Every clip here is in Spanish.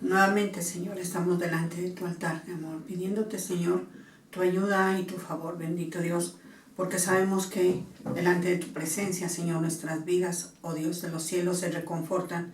Nuevamente, Señor, estamos delante de tu altar, mi amor, pidiéndote, Señor, tu ayuda y tu favor, bendito Dios, porque sabemos que delante de tu presencia, Señor, nuestras vidas, oh Dios de los cielos, se reconfortan,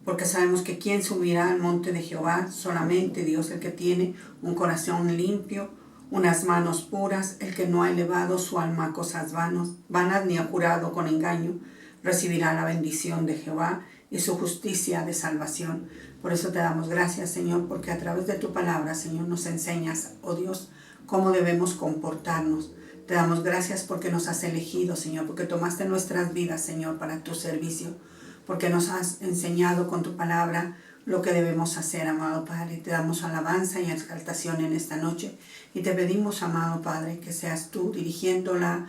porque sabemos que quien subirá al monte de Jehová, solamente Dios, el que tiene un corazón limpio, unas manos puras, el que no ha elevado su alma a cosas vanas ni ha jurado con engaño, recibirá la bendición de Jehová y su justicia de salvación. Por eso te damos gracias, Señor, porque a través de tu palabra, Señor, nos enseñas, oh Dios, cómo debemos comportarnos. Te damos gracias porque nos has elegido, Señor, porque tomaste nuestras vidas, Señor, para tu servicio, porque nos has enseñado con tu palabra lo que debemos hacer, amado Padre. Te damos alabanza y exaltación en esta noche y te pedimos, amado Padre, que seas tú dirigiendo la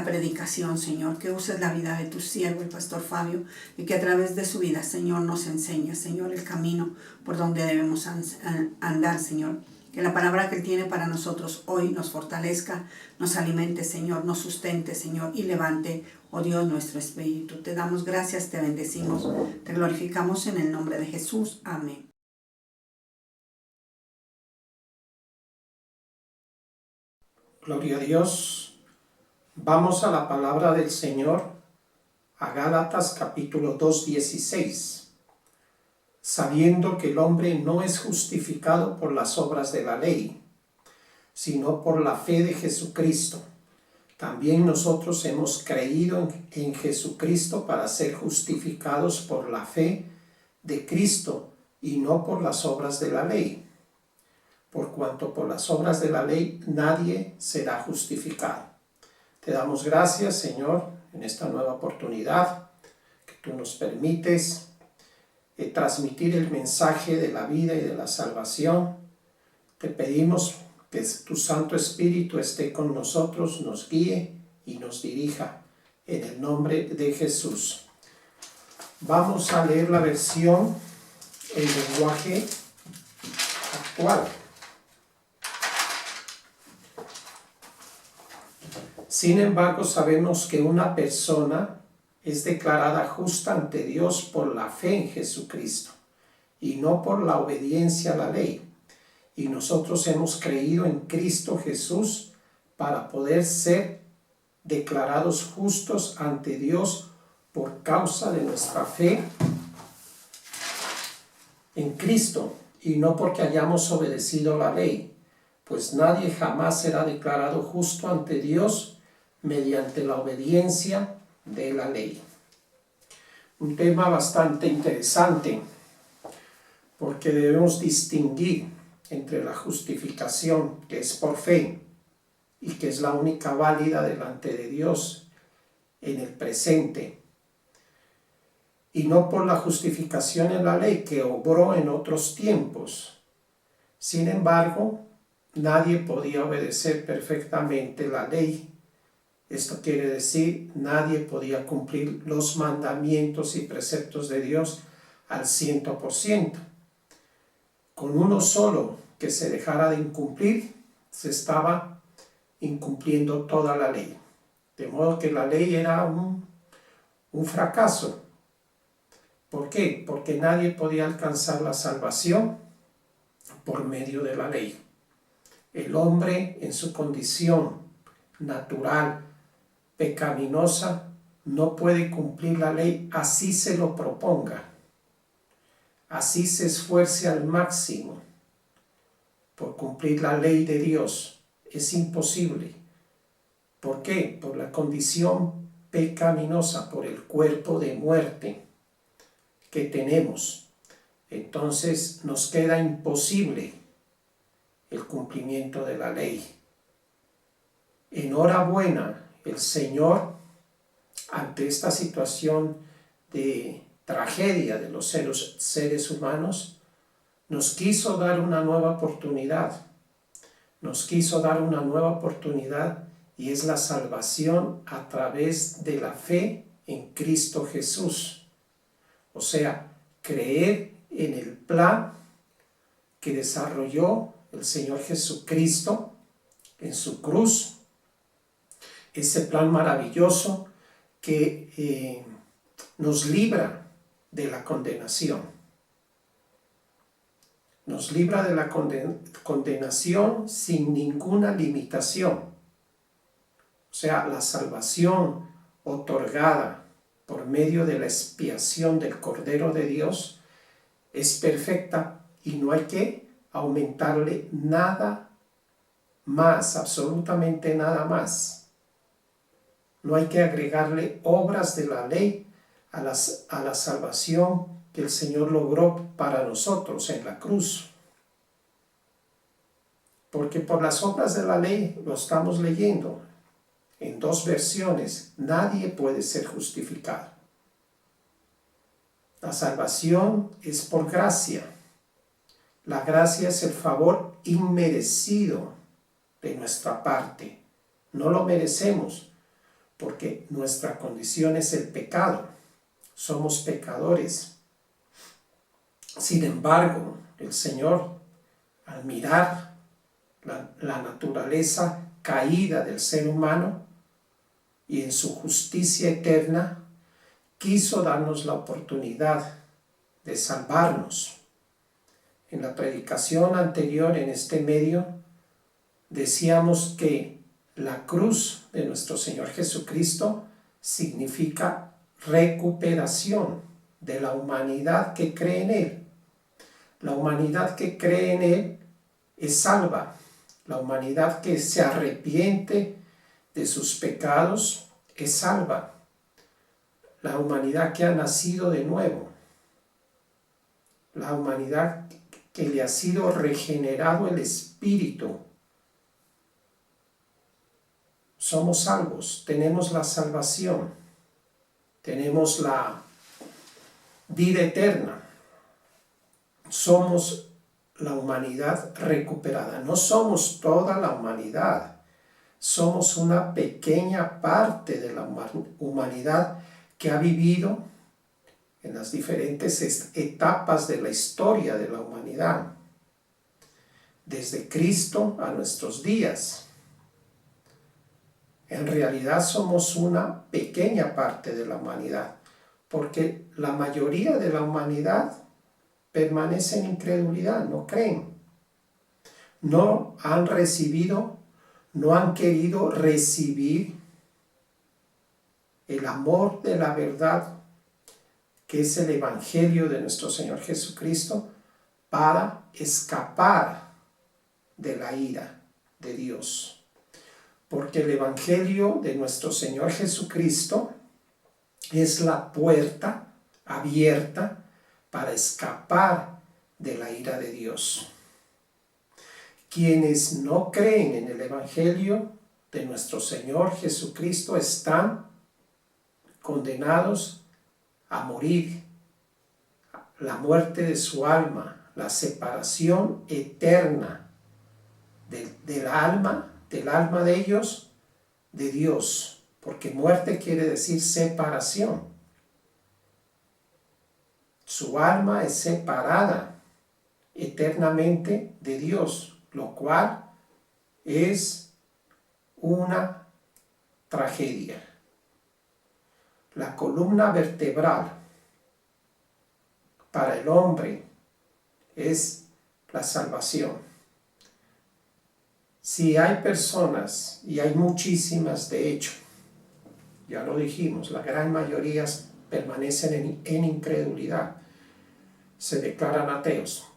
predicación, Señor, que uses la vida de tu siervo, el pastor Fabio, y que a través de su vida, Señor, nos enseñes, Señor, el camino por donde debemos andar, Señor. Que la palabra que Él tiene para nosotros hoy nos fortalezca, nos alimente, Señor, nos sustente, Señor, y levante, oh Dios, nuestro espíritu. Te damos gracias, te bendecimos, te glorificamos en el nombre de Jesús. Amén. Gloria a Dios. Vamos a la palabra del Señor, a Gálatas capítulo 2:16. Sabiendo que el hombre no es justificado por las obras de la ley, sino por la fe de Jesucristo. También nosotros hemos creído en Jesucristo para ser justificados por la fe de Cristo y no por las obras de la ley. Por cuanto por las obras de la ley nadie será justificado. Te damos gracias, Señor, en esta nueva oportunidad que tú nos permites transmitir el mensaje de la vida y de la salvación. Te pedimos que tu Santo Espíritu esté con nosotros, nos guíe y nos dirija en el nombre de Jesús. Vamos a leer la versión en lenguaje actual. Sin embargo, sabemos que una persona es declarada justa ante Dios por la fe en Jesucristo y no por la obediencia a la ley. Y nosotros hemos creído en Cristo Jesús para poder ser declarados justos ante Dios por causa de nuestra fe en Cristo y no porque hayamos obedecido la ley, pues nadie jamás será declarado justo ante Dios mediante la obediencia de la ley. Un tema bastante interesante, porque debemos distinguir entre la justificación que es por fe y que es la única válida delante de Dios en el presente, y no por la justificación en la ley que obró en otros tiempos. Sin embargo, nadie podía obedecer perfectamente la ley. Esto quiere decir, nadie podía cumplir los mandamientos y preceptos de Dios al 100%. Con uno solo que se dejara de incumplir, se estaba incumpliendo toda la ley. De modo que la ley era un fracaso. ¿Por qué? Porque nadie podía alcanzar la salvación por medio de la ley. El hombre en su condición natural, pecaminosa, no puede cumplir la ley así se lo proponga, así se esfuerce al máximo por cumplir la ley de Dios. Es imposible. ¿Por qué? Por la condición pecaminosa, por el cuerpo de muerte que tenemos. Entonces nos queda imposible el cumplimiento de la ley. Enhorabuena, el Señor, ante esta situación de tragedia de los seres humanos, nos quiso dar una nueva oportunidad. Nos quiso dar una nueva oportunidad y es la salvación a través de la fe en Cristo Jesús. O sea, creer en el plan que desarrolló el Señor Jesucristo en su cruz, ese plan maravilloso que nos libra de la condenación. nos libra de la condenación sin ninguna limitación. O sea, la salvación otorgada por medio de la expiación del Cordero de Dios es perfecta y no hay que aumentarle nada más, absolutamente nada más. No hay que agregarle obras de la ley a la salvación que el Señor logró para nosotros en la cruz. Porque por las obras de la ley, lo estamos leyendo en dos versiones, nadie puede ser justificado. La salvación es por gracia. La gracia es el favor inmerecido de nuestra parte. No lo merecemos porque nuestra condición es el pecado. Somos pecadores. Sin embargo, el Señor, al mirar la naturaleza caída del ser humano y en su justicia eterna, quiso darnos la oportunidad de salvarnos. En la predicación anterior en este medio decíamos que la cruz de nuestro Señor Jesucristo significa recuperación de la humanidad que cree en Él. La humanidad que cree en Él es salva. La humanidad que se arrepiente de sus pecados es salva. La humanidad que ha nacido de nuevo. La humanidad que le ha sido regenerado el espíritu. Somos salvos, tenemos la salvación, tenemos la vida eterna. Somos la humanidad recuperada. No somos toda la humanidad. Somos una pequeña parte de la humanidad que ha vivido en las diferentes etapas de la historia de la humanidad, desde Cristo a nuestros días. En realidad somos una pequeña parte de la humanidad, porque la mayoría de la humanidad permanece en incredulidad, no creen, no han recibido, no han querido recibir el amor de la verdad, que es el Evangelio de nuestro Señor Jesucristo, para escapar de la ira de Dios. Porque el Evangelio de nuestro Señor Jesucristo es la puerta abierta para escapar de la ira de Dios. Quienes no creen en el Evangelio de nuestro Señor Jesucristo están condenados a morir, la muerte de su alma, la separación eterna del alma de ellos, de Dios, porque muerte quiere decir separación. Su alma es separada eternamente de Dios, lo cual es una tragedia. La columna vertebral para el hombre es la salvación. Si hay personas, y hay muchísimas de hecho, ya lo dijimos, la gran mayoría permanecen en incredulidad, se declaran ateos.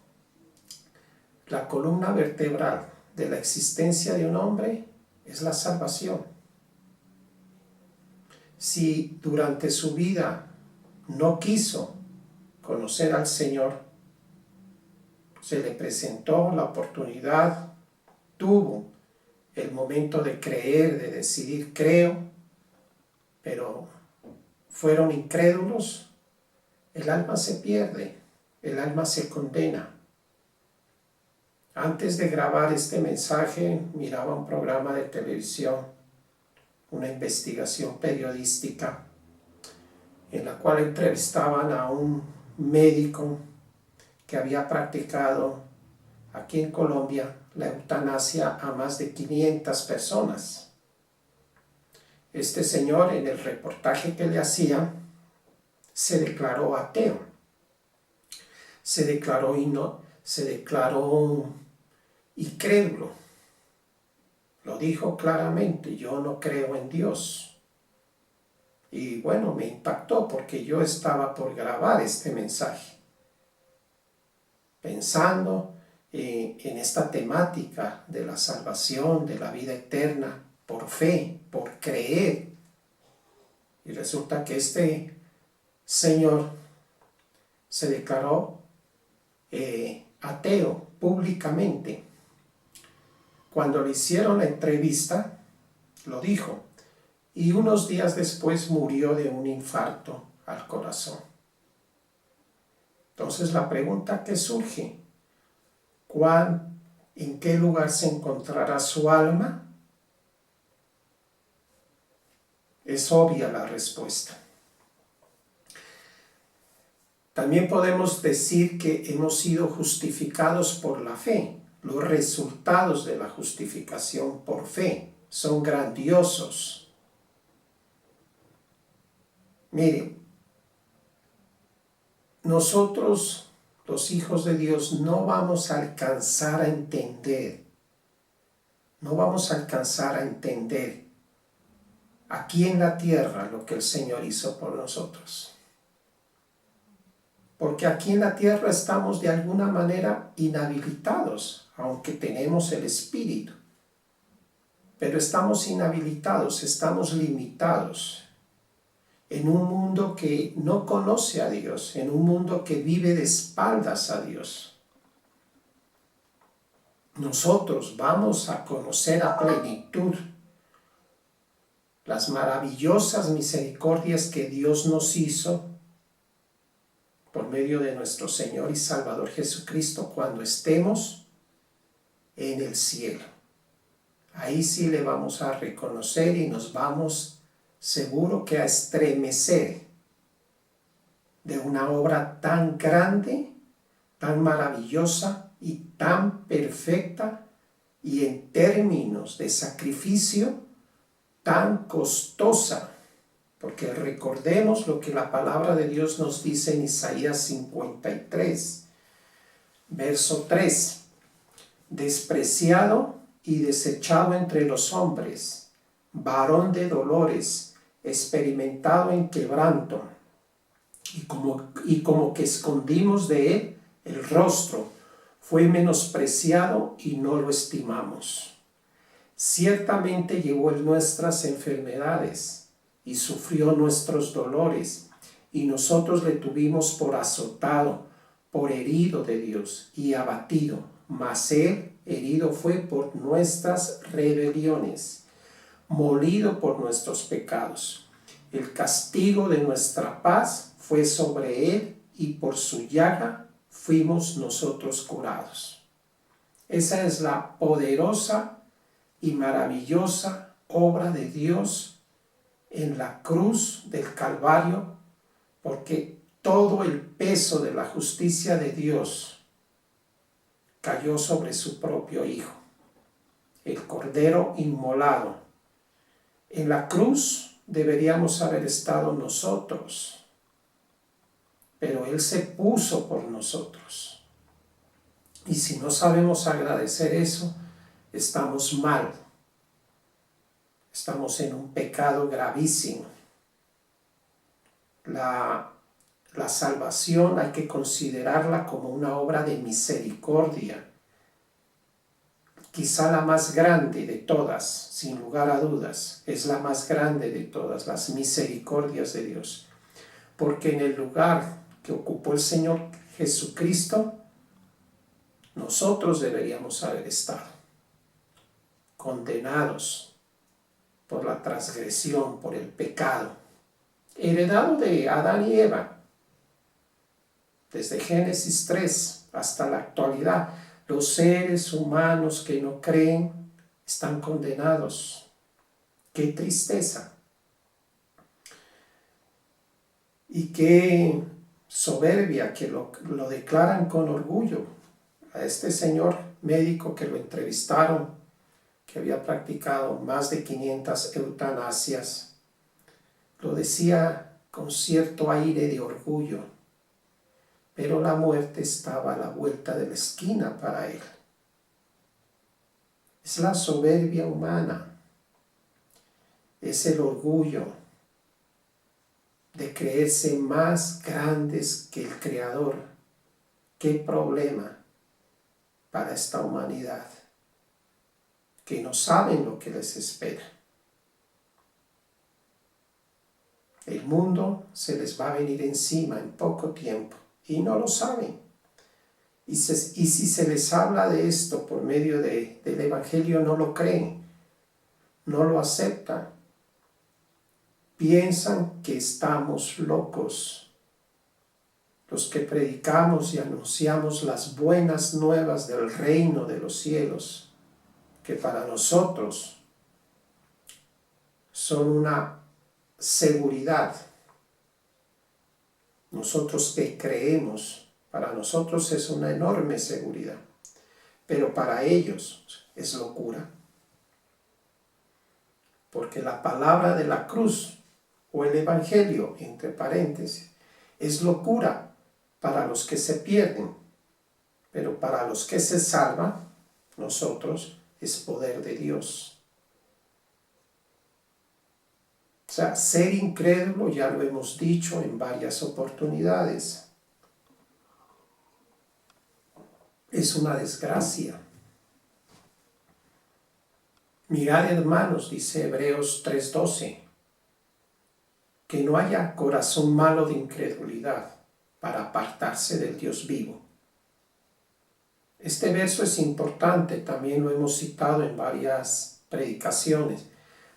La columna vertebral de la existencia de un hombre es la salvación. Si durante su vida no quiso conocer al Señor, se le presentó la oportunidad, tuvo el momento de creer, de decidir creo, pero fueron incrédulos, el alma se pierde, el alma se condena. Antes de grabar este mensaje, miraba un programa de televisión, una investigación periodística, en la cual entrevistaban a un médico que había practicado aquí en Colombia la eutanasia a más de 500 personas. Este señor, en el reportaje que le hacía, se declaró ateo. se declaró incrédulo. Lo dijo claramente, yo no creo en Dios. Y bueno, me impactó porque yo estaba por grabar este mensaje, pensando en esta temática de la salvación, de la vida eterna, por fe, por creer. Y resulta que este señor se declaró ateo públicamente. Cuando le hicieron la entrevista, lo dijo, y unos días después murió de un infarto al corazón. Entonces la pregunta que surge, ¿en qué lugar se encontrará su alma? Es obvia la respuesta. También podemos decir que hemos sido justificados por la fe. Los resultados de la justificación por fe son grandiosos. Miren, nosotros, los hijos de Dios, no vamos a alcanzar a entender, aquí en la tierra lo que el Señor hizo por nosotros. Porque aquí en la tierra estamos de alguna manera inhabilitados, aunque tenemos el Espíritu. Pero estamos inhabilitados, estamos limitados en un mundo que no conoce a Dios, en un mundo que vive de espaldas a Dios. Nosotros vamos a conocer a plenitud las maravillosas misericordias que Dios nos hizo por medio de nuestro Señor y Salvador Jesucristo cuando estemos en el cielo. Ahí sí le vamos a reconocer y nos vamos seguro que a estremecer de una obra tan grande, tan maravillosa y tan perfecta, y en términos de sacrificio tan costosa. Porque recordemos lo que la palabra de Dios nos dice en Isaías 53, verso 3. Despreciado y desechado entre los hombres, varón de dolores, experimentado en quebranto, y como que escondimos de él el rostro, fue menospreciado y no lo estimamos. Ciertamente llevó él nuestras enfermedades y sufrió nuestros dolores, y nosotros le tuvimos por azotado, por herido de Dios y abatido, mas él herido fue por nuestras rebeliones, molido por nuestros pecados. El castigo de nuestra paz fue sobre él, y por su llaga fuimos nosotros curados. Esa es la poderosa y maravillosa obra de Dios en la cruz del Calvario, porque todo el peso de la justicia de Dios cayó sobre su propio Hijo, el Cordero inmolado. En la cruz deberíamos haber estado nosotros, pero Él se puso por nosotros. Y si no sabemos agradecer eso, estamos mal. Estamos en un pecado gravísimo. La salvación hay que considerarla como una obra de misericordia, quizá la más grande de todas, sin lugar a dudas, es la más grande de todas las misericordias de Dios, porque en el lugar que ocupó el Señor Jesucristo, nosotros deberíamos haber estado condenados por la transgresión, por el pecado, heredado de Adán y Eva, desde Génesis 3 hasta la actualidad. Los seres humanos que no creen están condenados. ¡Qué tristeza! Y qué soberbia que lo declaran con orgullo. A este señor médico que lo entrevistaron, que había practicado más de 500 eutanasias, lo decía con cierto aire de orgullo. pero la muerte estaba a la vuelta de la esquina para él. Es la soberbia humana, es el orgullo de creerse más grandes que el Creador. ¿Qué problema para esta humanidad? Que no saben lo que les espera. El mundo se les va a venir encima en poco tiempo y no lo saben. Y si se les habla de esto por medio del Evangelio, no lo creen, no lo aceptan. Piensan que estamos locos. Los que predicamos y anunciamos las buenas nuevas del reino de los cielos, que para nosotros son una seguridad. Nosotros que creemos, para nosotros es una enorme seguridad, pero para ellos es locura. Porque la palabra de la cruz o el Evangelio, entre paréntesis, es locura para los que se pierden, pero para los que se salvan, nosotros es poder de Dios. O sea, ser incrédulo ya lo hemos dicho en varias oportunidades. Es una desgracia. Mirad, hermanos, dice Hebreos 3:12, que no haya corazón malo de incredulidad para apartarse del Dios vivo. Este verso es importante, también lo hemos citado en varias predicaciones,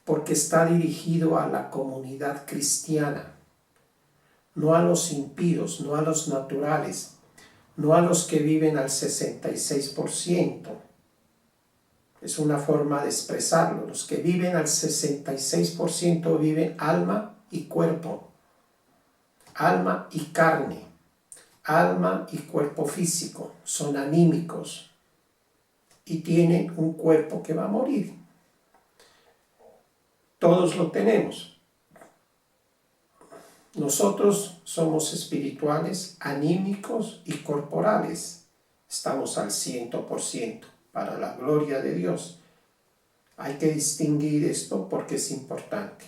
porque está dirigido a la comunidad cristiana, no a los impíos, no a los naturales, no a los que viven al 66%. Es una forma de expresarlo. Los que viven al 66% viven alma y cuerpo, alma y carne, alma y cuerpo físico, son anímicos y tienen un cuerpo que va a morir. Todos lo tenemos. Nosotros somos espirituales, anímicos y corporales. Estamos al 100% para la gloria de Dios. Hay que distinguir esto porque es importante.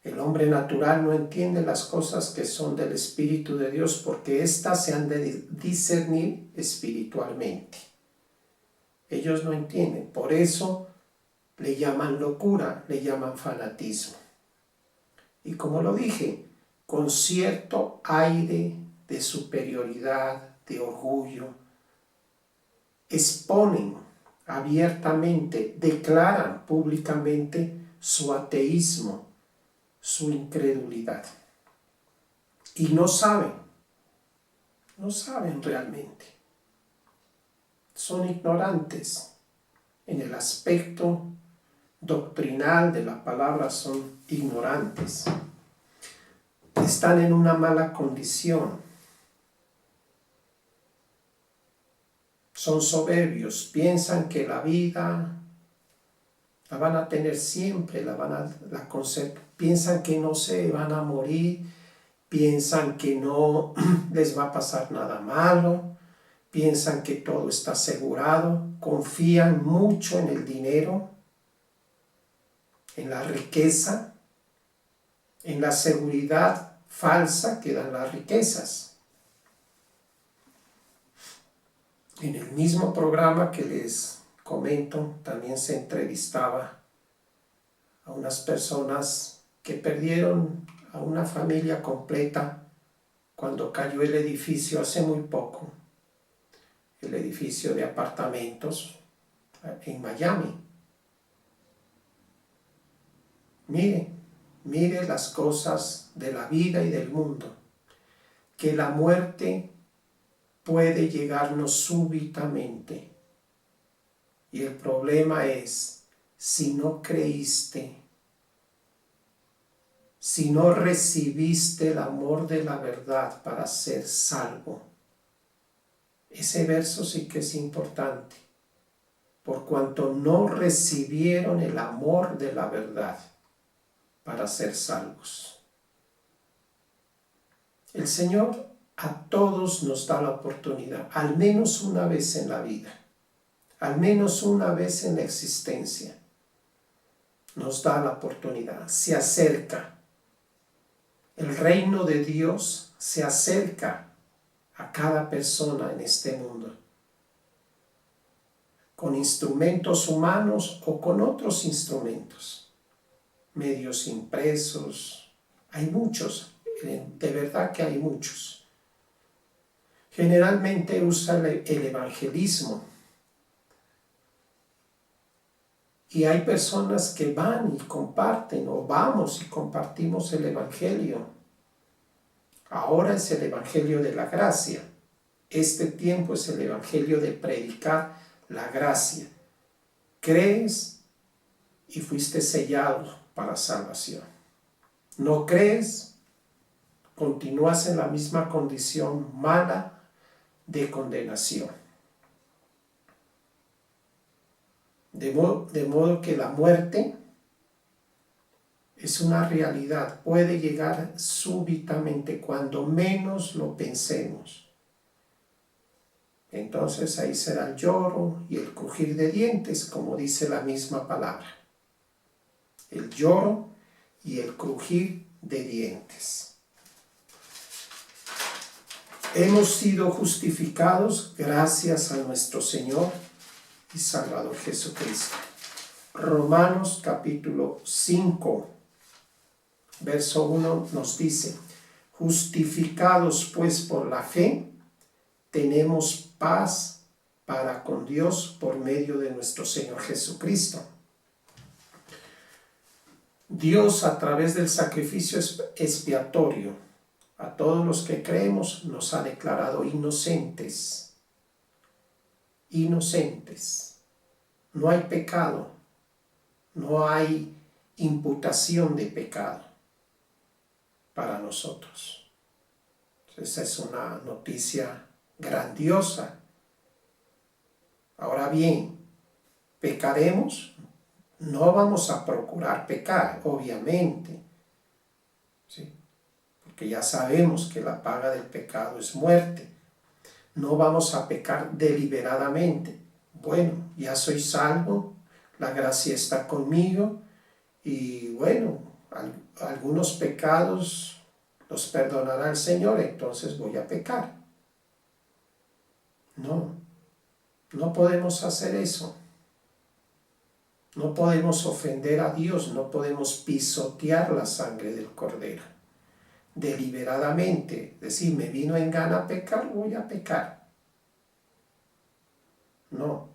El hombre natural no entiende las cosas que son del Espíritu de Dios porque éstas se han de discernir espiritualmente. Ellos no entienden, por eso le llaman locura, le llaman fanatismo. Y como lo dije, con cierto aire de superioridad, de orgullo, exponen abiertamente, declaran públicamente su ateísmo, su incredulidad. Y no saben realmente. Son ignorantes en el aspecto doctrinal de la palabra, son ignorantes. Están en una mala condición. Son soberbios, piensan que la vida la van a tener siempre, piensan que no se van a morir, piensan que no les va a pasar nada malo, piensan que todo está asegurado, confían mucho en el dinero, en la riqueza, en la seguridad falsa que dan las riquezas. En el mismo programa que les comento, también se entrevistaba a unas personas que perdieron a una familia completa cuando cayó el edificio hace muy poco, el edificio de apartamentos en Miami. Mire las cosas de la vida y del mundo, que la muerte puede llegarnos súbitamente. Y el problema es, si no creíste, si no recibiste el amor de la verdad para ser salvo. Ese verso sí que es importante. Por cuanto no recibieron el amor de la verdad para ser salvos. El Señor a todos nos da la oportunidad, al menos una vez en la vida, al menos una vez en la existencia. Nos da la oportunidad, se acerca. El reino de Dios se acerca a cada persona en este mundo, con instrumentos humanos o con otros instrumentos, medios impresos. Hay muchos, de verdad que hay muchos. Generalmente usa el evangelismo. Y hay personas que van y comparten, o vamos y compartimos el evangelio. Ahora es el evangelio de la gracia. Este tiempo es el evangelio de predicar la gracia. Crees y fuiste sellado para salvación. No crees, continúas en la misma condición mala de condenación. De modo que la muerte es una realidad, puede llegar súbitamente cuando menos lo pensemos. Entonces ahí será el lloro y el crujir de dientes, como dice la misma palabra. El lloro y el crujir de dientes. Hemos sido justificados gracias a nuestro Señor y Salvador Jesucristo. Romanos capítulo 5, verso 1 nos dice: justificados pues por la fe, tenemos paz para con Dios por medio de nuestro Señor Jesucristo. Dios, a través del sacrificio expiatorio, a todos los que creemos, nos ha declarado inocentes. Inocentes. No hay pecado, no hay imputación de pecado para nosotros. Esa es una noticia grandiosa. Ahora bien, ¿pecaremos? No vamos a procurar pecar, obviamente, ¿sí? Porque ya sabemos que la paga del pecado es muerte. No vamos a pecar deliberadamente. Bueno, ya soy salvo, la gracia está conmigo y bueno, algunos pecados los perdonará el Señor, entonces voy a pecar. No podemos hacer eso. No podemos ofender a Dios, no podemos pisotear la sangre del Cordero. Deliberadamente, decir, me vino en gana pecar, voy a pecar. No.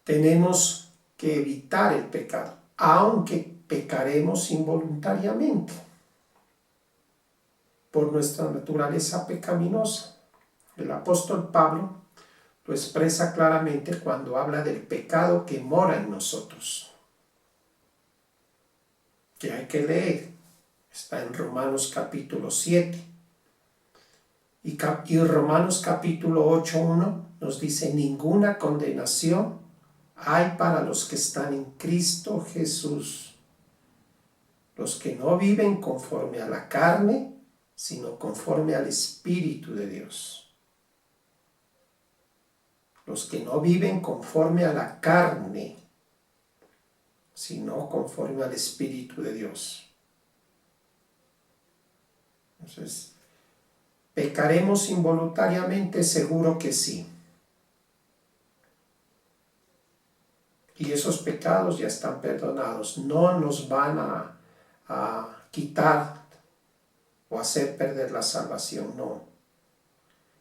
Tenemos que evitar el pecado, aunque pecaremos involuntariamente por nuestra naturaleza pecaminosa. El apóstol Pablo lo expresa claramente cuando habla del pecado que mora en nosotros, que hay que leer. Está en Romanos capítulo 7. Y Romanos capítulo 8:1 nos dice: ninguna condenación hay para los que están en Cristo Jesús, los que no viven conforme a la carne, sino conforme al Espíritu de Dios. Los que no viven conforme a la carne, sino conforme al Espíritu de Dios. Entonces, ¿pecaremos involuntariamente? Seguro que sí. Y esos pecados ya están perdonados. No nos van a quitar o hacer perder la salvación, no.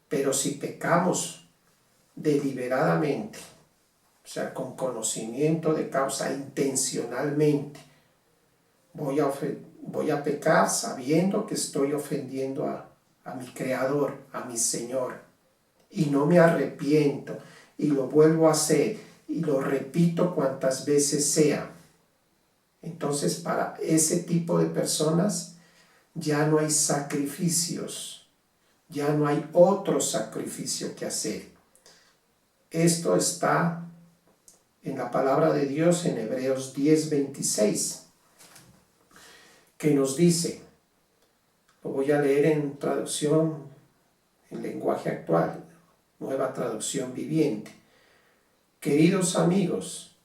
Pero si pecamos deliberadamente, o sea, con conocimiento de causa, intencionalmente, voy a pecar sabiendo que estoy ofendiendo a mi Creador, a mi Señor, y no me arrepiento, y lo vuelvo a hacer, y lo repito cuantas veces sea. Entonces, para ese tipo de personas ya no hay sacrificios, ya no hay otro sacrificio que hacer. Esto está en la palabra de Dios en Hebreos 10:26, que nos dice: voy a leer en traducción, en lenguaje actual, Nueva Traducción Viviente. Queridos amigos,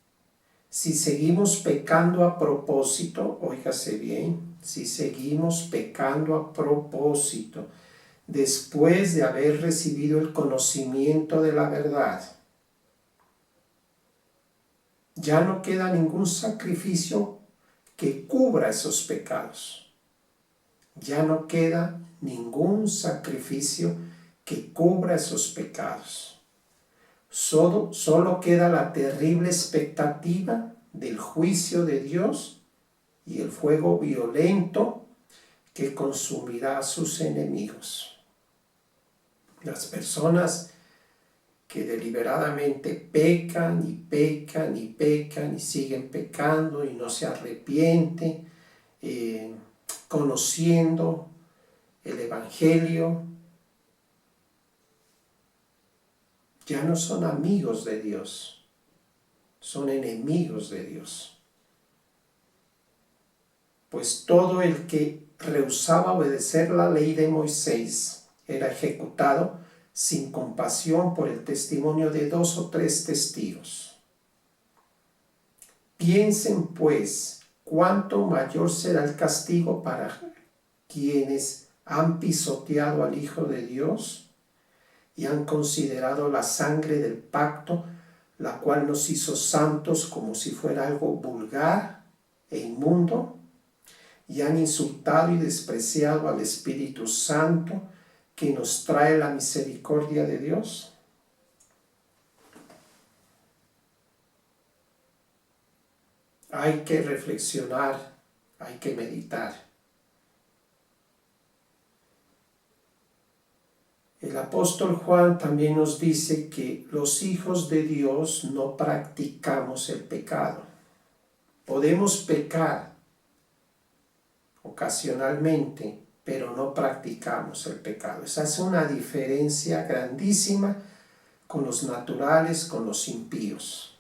si seguimos pecando a propósito, óigase bien, si seguimos pecando a propósito, después de haber recibido el conocimiento de la verdad, ya no queda ningún sacrificio que cubra esos pecados. Ya no queda ningún sacrificio que cubra esos pecados. Solo queda la terrible expectativa del juicio de Dios y el fuego violento que consumirá a sus enemigos. Las personas que deliberadamente pecan y pecan y pecan y siguen pecando y no se arrepienten, conociendo el Evangelio, ya no son amigos de Dios, son enemigos de Dios. Pues todo el que rehusaba obedecer la ley de Moisés era ejecutado sin compasión por el testimonio de 2 o 3 testigos. Piensen pues cuánto mayor será el castigo para quienes han pisoteado al Hijo de Dios y han considerado la sangre del pacto, la cual nos hizo santos como si fuera algo vulgar e inmundo, y han insultado y despreciado al Espíritu Santo que nos trae la misericordia de Dios. Hay que reflexionar, hay que meditar. El apóstol Juan también nos dice que los hijos de Dios no practicamos el pecado. Podemos pecar ocasionalmente, pero no practicamos el pecado. Esa es una diferencia grandísima con los naturales, con los impíos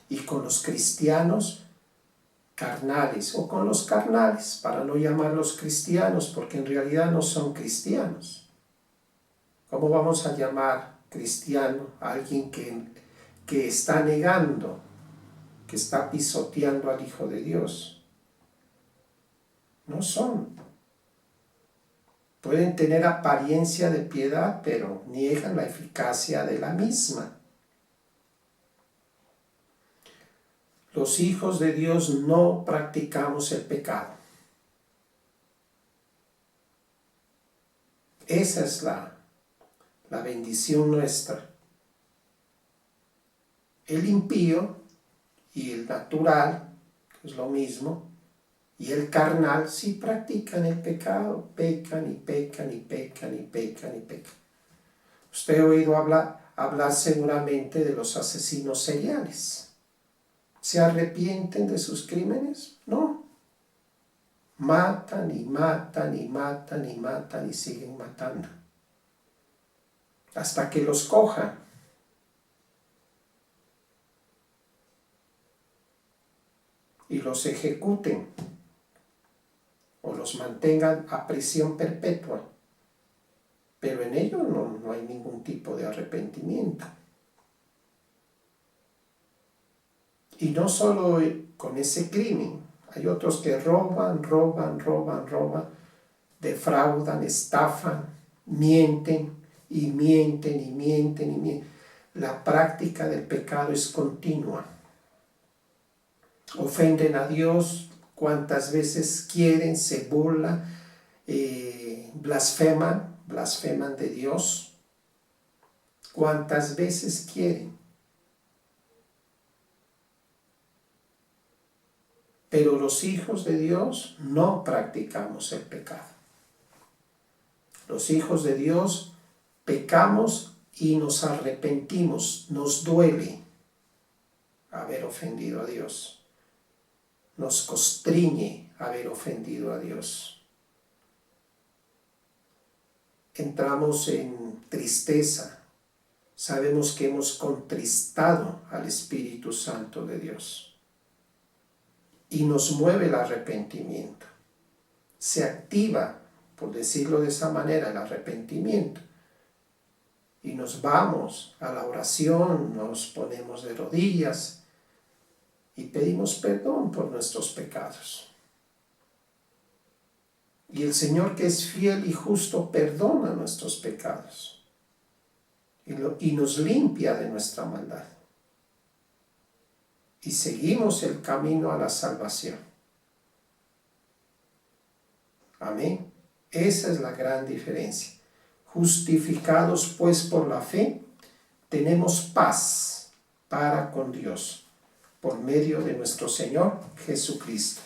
y con los cristianos carnales, o con los carnales, para no llamarlos cristianos, porque en realidad no son cristianos. ¿Cómo vamos a llamar cristiano a alguien que está negando, que está pisoteando al Hijo de Dios? No son. Pueden tener apariencia de piedad, pero niegan la eficacia de la misma. Los hijos de Dios no practicamos el pecado. Esa es la bendición nuestra. El impío y el natural, que es lo mismo, y el carnal sí practican el pecado, pecan y pecan y pecan y pecan y pecan. Usted ha oído hablar seguramente de los asesinos seriales. ¿Se arrepienten de sus crímenes? No. Matan y matan y matan y matan y siguen matando. Hasta que los cojan. Y los ejecuten. O los mantengan a prisión perpetua. Pero en ellos no hay ningún tipo de arrepentimiento. Y no solo con ese crimen, hay otros que roban, defraudan, estafan, mienten y mienten y mienten y mienten. La práctica del pecado es continua. Ofenden a Dios cuantas veces quieren, se burlan, blasfeman de Dios cuantas veces quieren. Pero los hijos de Dios no practicamos el pecado. Los hijos de Dios pecamos y nos arrepentimos, nos duele haber ofendido a Dios. Nos constriñe haber ofendido a Dios. Entramos en tristeza. Sabemos que hemos contristado al Espíritu Santo de Dios. Y nos mueve el arrepentimiento. Se activa por decirlo de esa manera, el arrepentimiento. Y nos vamos a la oración, nos ponemos de rodillas y pedimos perdón por nuestros pecados. Y el Señor, que es fiel y justo, perdona nuestros pecados y nos limpia de nuestra maldad. Y seguimos el camino a la salvación. Amén. Esa es la gran diferencia. Justificados pues por la fe, tenemos paz para con Dios, por medio de nuestro Señor Jesucristo.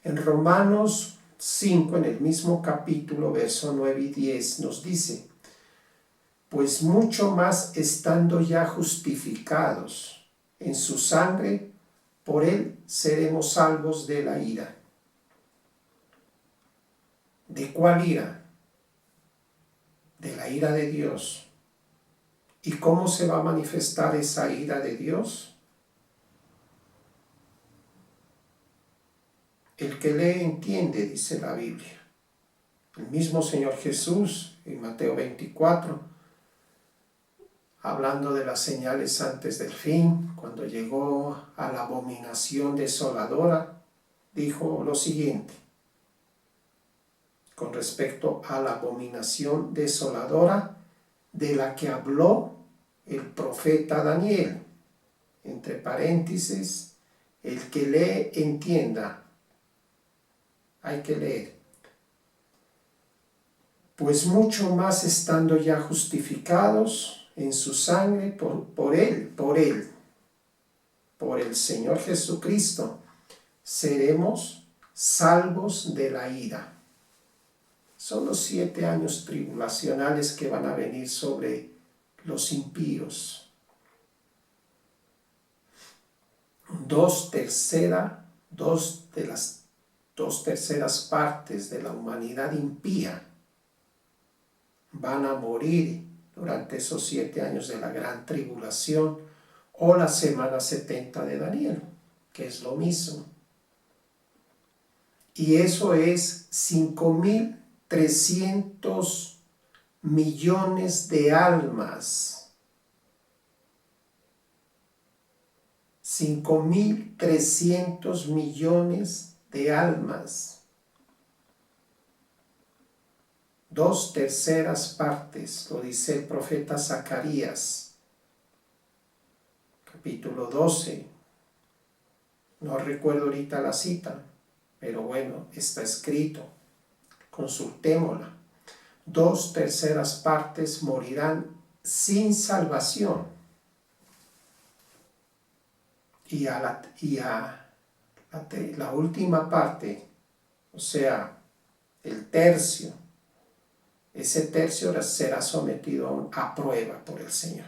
En Romanos 5, en el mismo capítulo, verso 9 y 10, nos dice: pues mucho más estando ya justificados en su sangre, por él seremos salvos de la ira. ¿De cuál ira? De la ira de Dios. ¿Y cómo se va a manifestar esa ira de Dios? El que lee entiende, dice la Biblia. El mismo Señor Jesús, en Mateo 24, hablando de las señales antes del fin, cuando llegó a la abominación desoladora, dijo lo siguiente, con respecto a la abominación desoladora de la que habló el profeta Daniel. Entre paréntesis, el que lee entienda. Hay que leer. Pues mucho más estando ya justificados en su sangre por el Señor Jesucristo, seremos salvos de la ira. Son los 7 años tribulacionales que van a venir sobre los impíos. 2 de las 2/3 partes de la humanidad impía van a morir durante esos 7 años de la gran tribulación o la semana 70 de Daniel, que es lo mismo. Y eso es 5.300 millones de almas. 5.300 millones de almas. 2/3 partes, lo dice el profeta Zacarías, capítulo 12. No recuerdo ahorita la cita, pero bueno, está escrito. Consultémosla. 2/3 partes morirán sin salvación. Y a la última parte, o sea, el tercio, ese tercio será sometido a prueba por el Señor.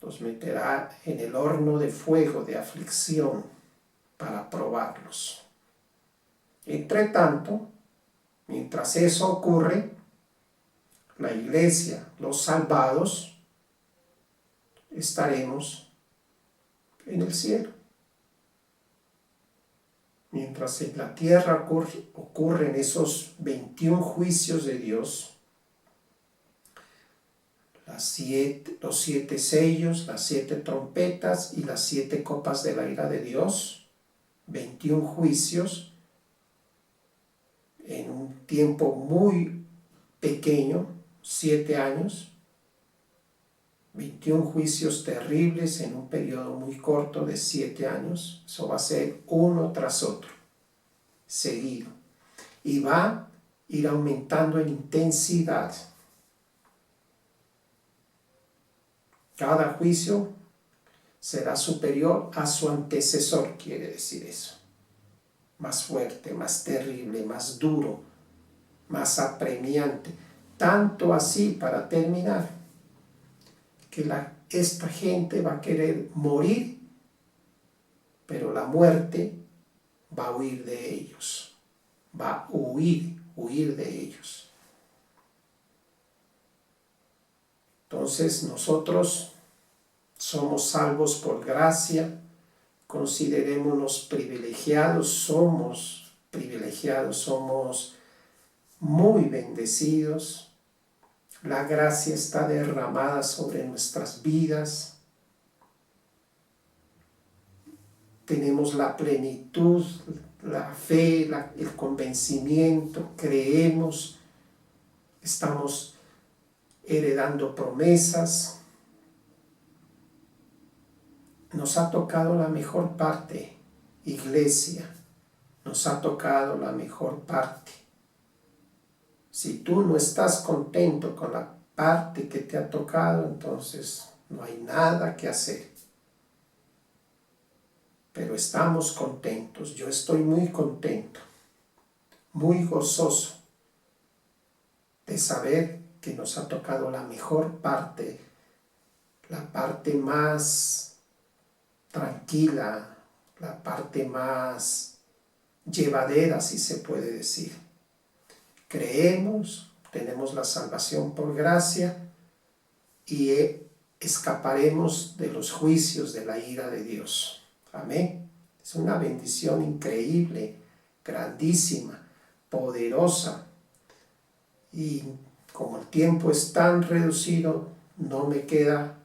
Los meterá en el horno de fuego de aflicción para probarlos. Entre tanto, mientras eso ocurre, la iglesia, los salvados, estaremos en el cielo. Mientras en la tierra ocurren esos 21 juicios de Dios, los 7 sellos, las 7 trompetas y las 7 copas de la ira de Dios, 21 juicios en un tiempo muy pequeño, 7 años, 21 juicios terribles en un periodo muy corto de 7 años. Eso va a ser uno tras otro, seguido. Y va a ir aumentando en intensidad. Cada juicio será superior a su antecesor, quiere decir eso. Más fuerte, más terrible, más duro, más apremiante. Tanto así, para terminar, que esta gente va a querer morir, pero la muerte va a huir de ellos. Va a huir de ellos. Entonces nosotros somos salvos por gracia, considerémonos privilegiados, somos privilegiados, somos muy bendecidos. La gracia está derramada sobre nuestras vidas. Tenemos la plenitud, la fe, el convencimiento, creemos, estamos heredando promesas. Nos ha tocado la mejor parte, iglesia, nos ha tocado la mejor parte. Si tú no estás contento con la parte que te ha tocado, entonces no hay nada que hacer. Pero estamos contentos, yo estoy muy contento, muy gozoso de saber que nos ha tocado la mejor parte, la parte más tranquila, la parte más llevadera, si se puede decir. Creemos, tenemos la salvación por gracia y escaparemos de los juicios de la ira de Dios. Amén. Es una bendición increíble, grandísima, poderosa. Y como el tiempo es tan reducido, no me queda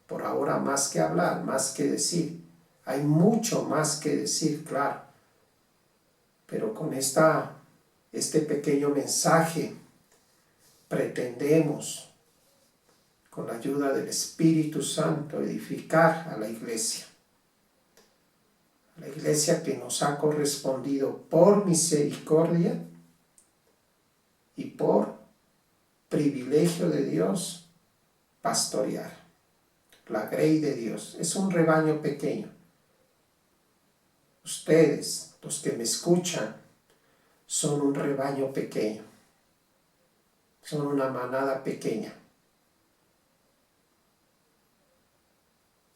por ahora más que hablar, más que decir. Hay mucho más que decir, claro. Pero con este pequeño mensaje pretendemos, con la ayuda del Espíritu Santo, edificar a la iglesia. La iglesia que nos ha correspondido por misericordia y por privilegio de Dios pastorear. La grey de Dios es un rebaño pequeño. Ustedes, los que me escuchan, son un rebaño pequeño. Son una manada pequeña.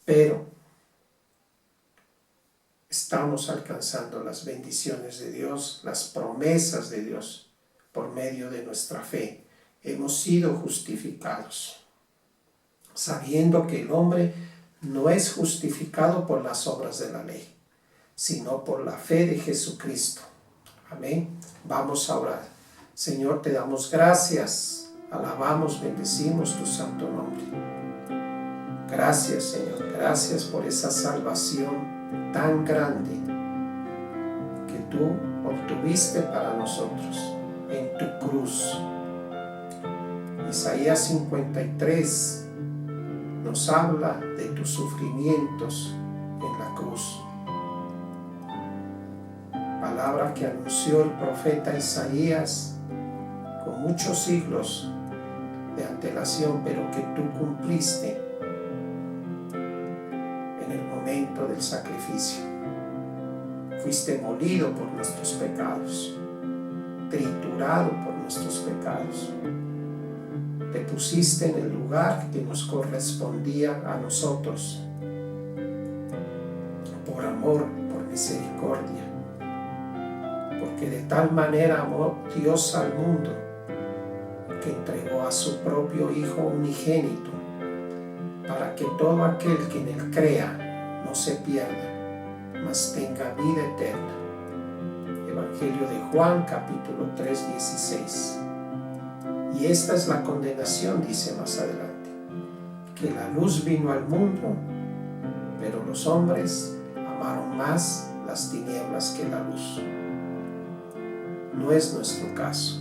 Pero estamos alcanzando las bendiciones de Dios, las promesas de Dios por medio de nuestra fe. Hemos sido justificados, sabiendo que el hombre no es justificado por las obras de la ley, sino por la fe de Jesucristo. Amén. Vamos a orar. Señor, te damos gracias, alabamos, bendecimos tu santo nombre. Gracias, Señor, gracias por esa salvación tan grande que tú obtuviste para nosotros en tu cruz. Isaías 53 nos habla de tus sufrimientos en la cruz. Palabra que anunció el profeta Isaías con muchos siglos de antelación, pero que tú cumpliste en el momento del sacrificio. Fuiste molido por nuestros pecados, triturado por nuestros pecados. Te pusiste en el lugar que nos correspondía a nosotros, por amor, por misericordia, porque de tal manera amó Dios al mundo que entregó a su propio Hijo unigénito, para que todo aquel que en él crea no se pierda, mas tenga vida eterna. Evangelio de Juan, capítulo 3, 16. Y esta es la condenación, dice más adelante, que la luz vino al mundo, pero los hombres amaron más las tinieblas que la luz. No es nuestro caso,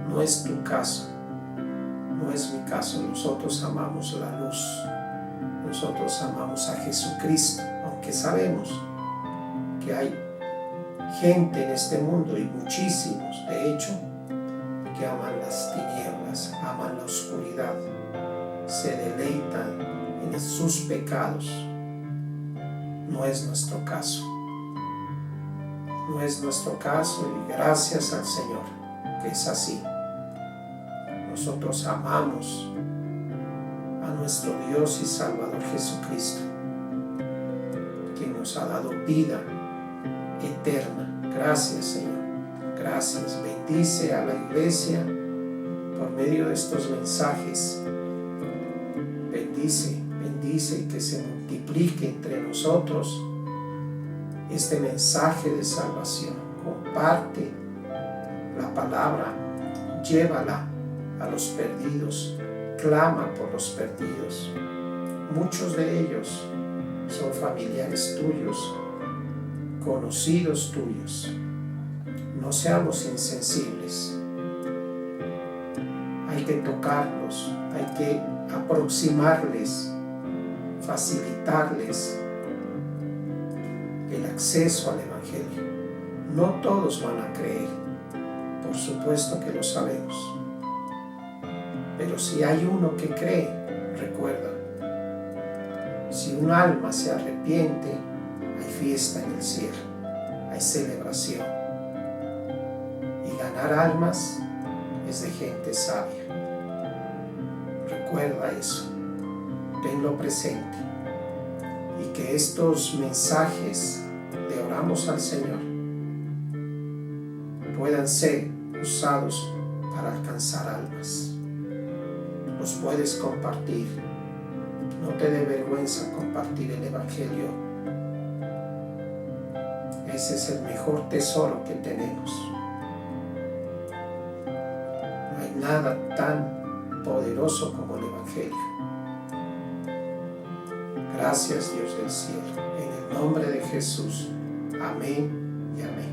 no es tu caso, no es mi caso. Nosotros amamos la luz, nosotros amamos a Jesucristo, aunque sabemos que hay gente en este mundo, y muchísimos, de hecho, que aman las tinieblas, aman la oscuridad, se deleitan en sus pecados. No es nuestro caso. No es nuestro caso, y gracias al Señor que es así. Nosotros amamos a nuestro Dios y Salvador Jesucristo, que nos ha dado vida eterna. Gracias, Señor. Gracias. Bendice a la iglesia por medio de estos mensajes. Bendice y que se multiplique entre nosotros este mensaje de salvación. comparte la palabra, llévala a los perdidos, clama por los perdidos. Muchos de ellos son familiares tuyos, conocidos tuyos. No seamos insensibles. Hay que tocarlos, hay que aproximarles, facilitarles el acceso al Evangelio. No todos van a creer, por supuesto que lo sabemos. Pero si hay uno que cree, recuerda, si un alma se arrepiente, hay fiesta en el cielo, hay celebración. Y ganar almas es de gente sabia. Recuerda eso, tenlo presente, y que estos mensajes de oramos al Señor puedan ser usados para alcanzar almas. Los puedes compartir. No te dé vergüenza compartir el Evangelio. Ese es el mejor tesoro que tenemos. No hay nada tan poderoso como el Evangelio. Gracias, Dios del cielo. En el nombre de Jesús. Amén y amén.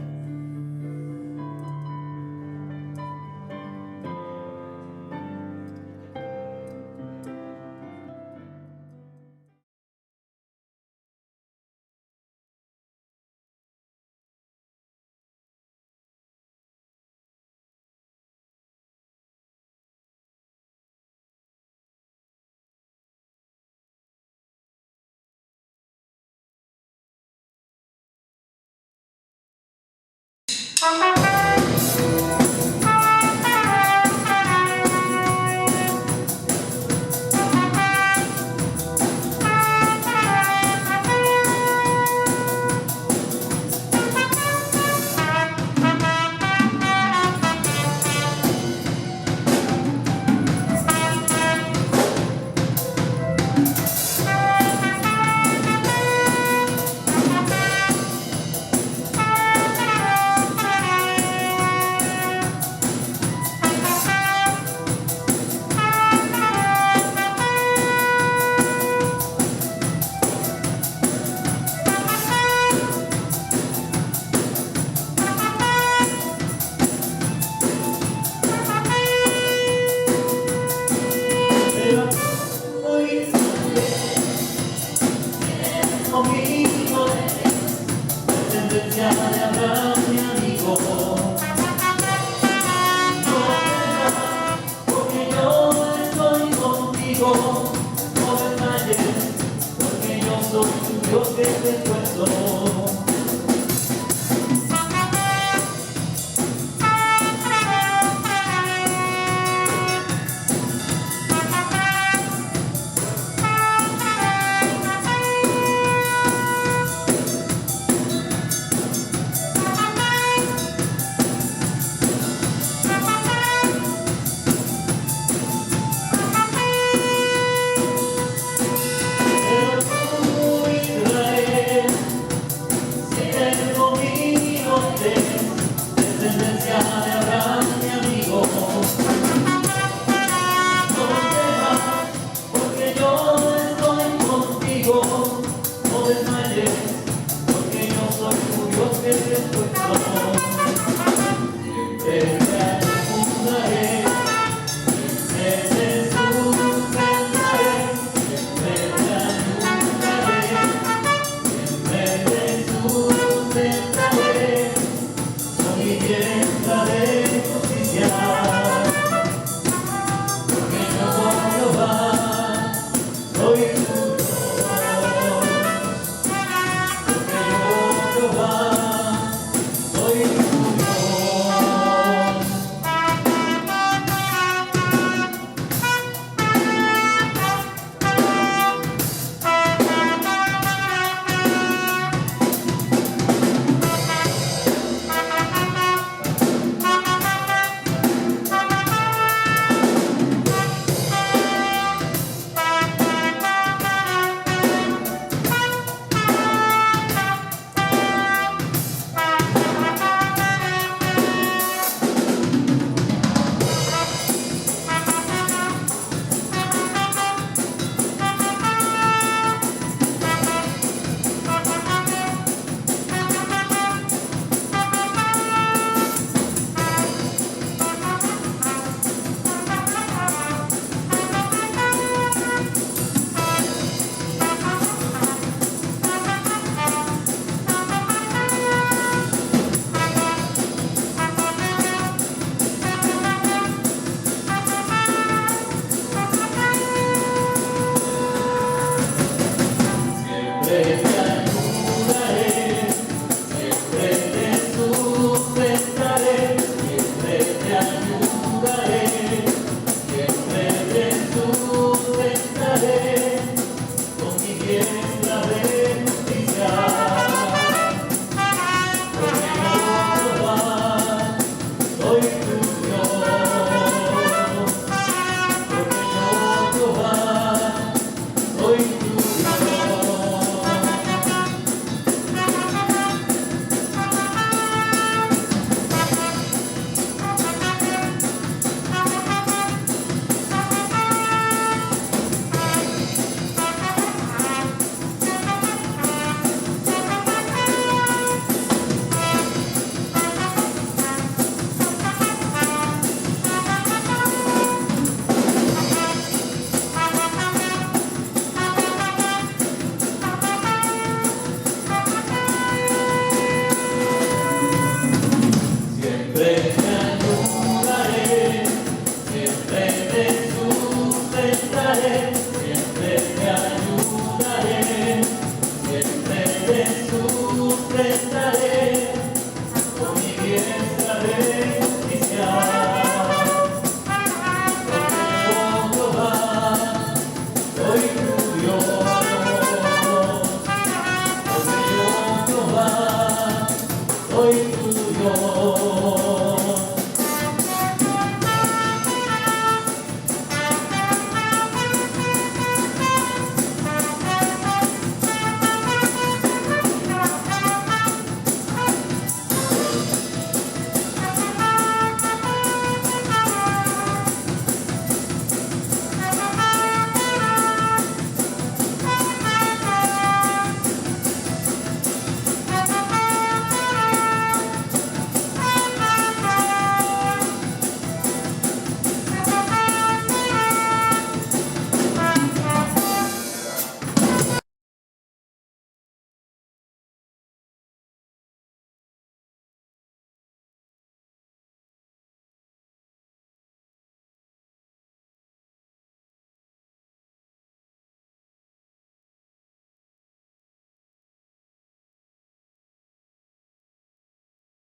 tuyo.